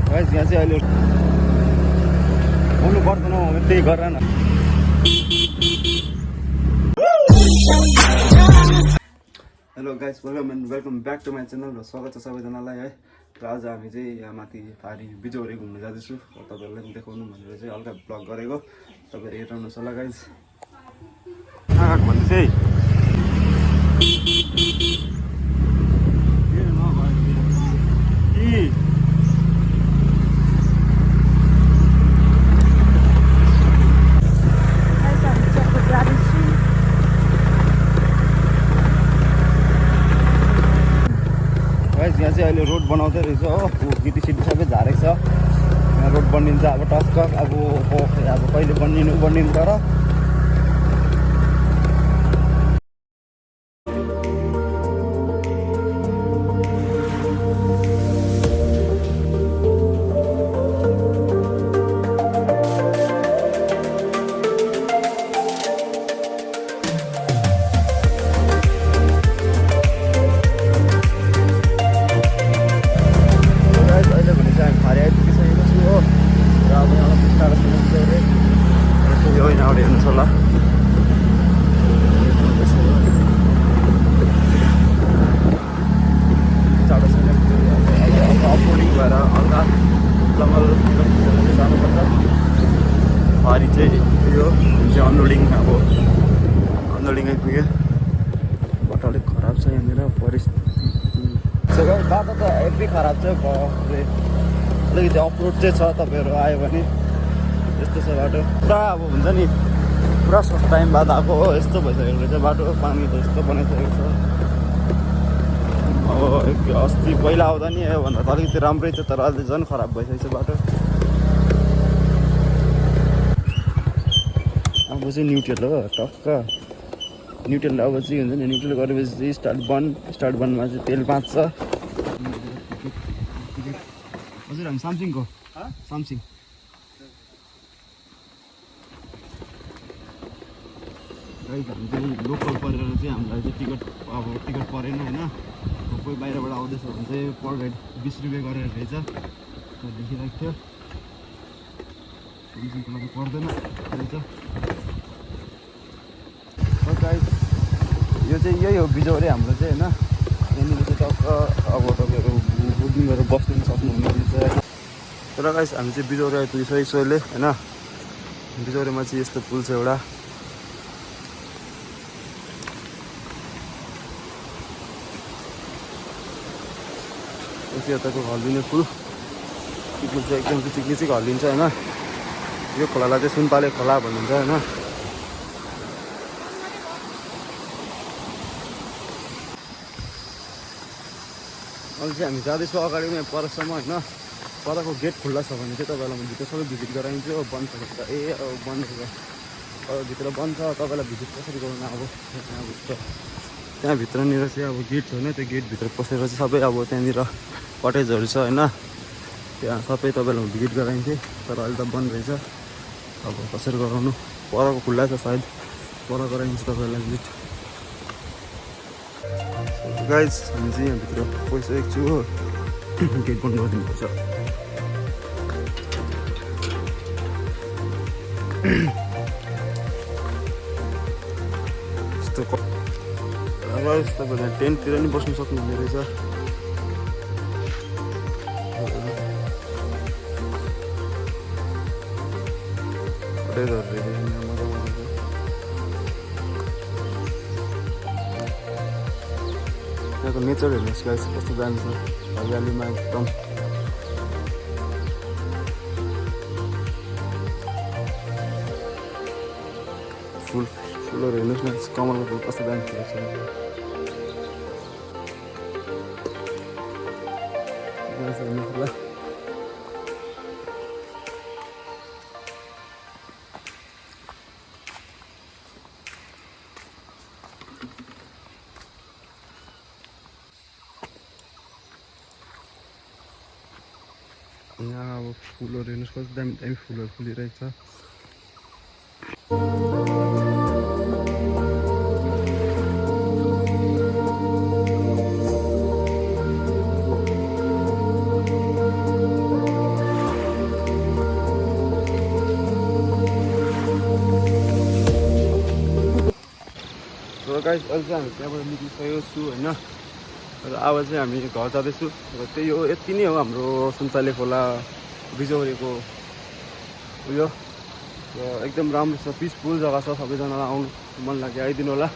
Guys यहाँ चाहिँ अहिले बोल्नु पर्दैन त्यही गरेर न। Hello guys welcome back to my channel र स्वागत छ सबैजनालाई है। र आज हामी चाहिँ यहाँ माथि पारी बिजोरे घुम्न जाँदैछु। तपाईँहरूलाई पनि देखाउनु भनेर चाहिँ हल्का ब्लग गरेको, तपाईँहरू हेर्नुहोस् होला गाइस। कहाँ भन्नु चाहिँ यहाँ चाहिँ अहिले रोड बनाउँदै रहेछ हो। गिटी सिटी सबै झारेको छ। यहाँ रोड बनिन्छ अब टक्क अब कहिले बनिनु तर हेर्नुहोस् होला। अपलोडिङ भएर हल्का जङ्गल जानुपर्छ। भारी चाहिँ यो अनलोडिङ अनलोडिङ आइपुग्यो। बाटो अलिक खराब छ यहाँनिर परिस्थिति। बाटो त हेभी खराब छ। अलिकति अफरोड चाहिँ छ। तपाईँहरू आयो भने यस्तो छ बाटो। पुरा अब हुन्छ नि पुरा सर्ट टाइम बाद आएको हो। यस्तो भइसकेको रहेछ बाटो। पानी त यस्तो बनाइसकेको छ। अब अस्ति पहिला आउँदा नि भन्दा त अलिकति राम्रै थियो, तर अहिले झन् खराब भइसकेको छ बाटो। अब चाहिँ न्युट्रल हो टक्क। न्युट्रल अब चाहिँ हुन्छ नि न्युट्रल गरेपछि चाहिँ स्टार्ट बनमा चाहिँ तेल बाँच्छ। हजुर हामी सामसिङको सामसिङ गाइस हामी चाहिँ लोकल परेर चाहिँ हामीलाई चाहिँ टिकट परेन होइन। कोही बाहिरबाट आउँदैछ भने चाहिँ पर हेड 20 रुपियाँ गरेर रहेछ देखिरहेको थियो। पर्दैन रहेछ। गाइस यो चाहिँ यही हो बिजोरे हाम्रो चाहिँ होइन। यहाँनिर चाहिँ टक्क अब तपाईँहरू बुकिङ गरेर बस्नु सक्नुहुने रहेछ। तर गाइस हामी चाहिँ बिजोरे आइपुगिसकेको अहिले होइन। बिजोरेमा चाहिँ यस्तो पुल छ एउटा। यताको हल्लिने पुल चाहिँ एकदम किचिक हल्लिन्छ होइन। यो खोलालाई चाहिँ सुनपाले खोला भनिन्छ होइन। अहिले चाहिँ हामी जाँदैछौँ अगाडि नै परसम्म होइन। परको गेट खुल्ला छ भने चाहिँ तपाईँलाई म भित्र सबै भिजिट गराइन्छु। बन्द छ बन्द छ भित्र बन्द छ। तपाईँलाई भिजिट कसरी गर्नु अब त्यहाँभित्रनिर चाहिँ अब गेट छ होइन। त्यो गेटभित्र पसेर चाहिँ सबै अब त्यहाँनिर कटेजहरू छ होइन। त्यहाँ सबै तपाईँलाई भिजिट गराइन्थेँ, तर अहिले त बन्द रहेछ। अब कसरी गराउनु, परको खुल्ला छ सायद पर गराइन्छ तपाईँलाई भिजिट। गाइस हामी चाहिँ यहाँभित्र पसिसकेको छु हो। गेट बन्द गरिदिनुपर्छ। यस्तो तपाईँलाई टेन्टतिर नि बस्नु सक्नुहुने रहेछ। यहाँको नेचर हेर्नुहोस् गाइस कस्तो दामी छ। हरियालीमा एकदम फुलहरू हेर्नुहोस् न। कमलको फुल कस्तो दामी फुलेको छ। हेर्नुहोस् ल। यहाँ अब फुलहरू हेर्नुहोस् कस्तो दामी दामी फुलहरू फुलिरहेको छ। गाइस अहिले चाहिँ हामी त्यहाँबाट निक्लिसकेको छु होइन र अब चाहिँ हामी घर जाँदैछु र त्यही हो यति नै हो हाम्रो सुन्तले खोला बिजौरेको उयो र एकदम राम्रो छ पिसफुल जग्गा छ सबैजनालाई आउनु मन लाग्यो आइदिनु होला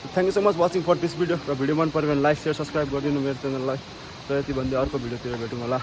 thank you so much watching for this video र भिडियो मन पऱ्यो भने लाइक सेयर सब्सक्राइब गरिदिनु मेरो च्यानललाई र यति भन्दै अर्को भिडियोतिर भेटौँ होला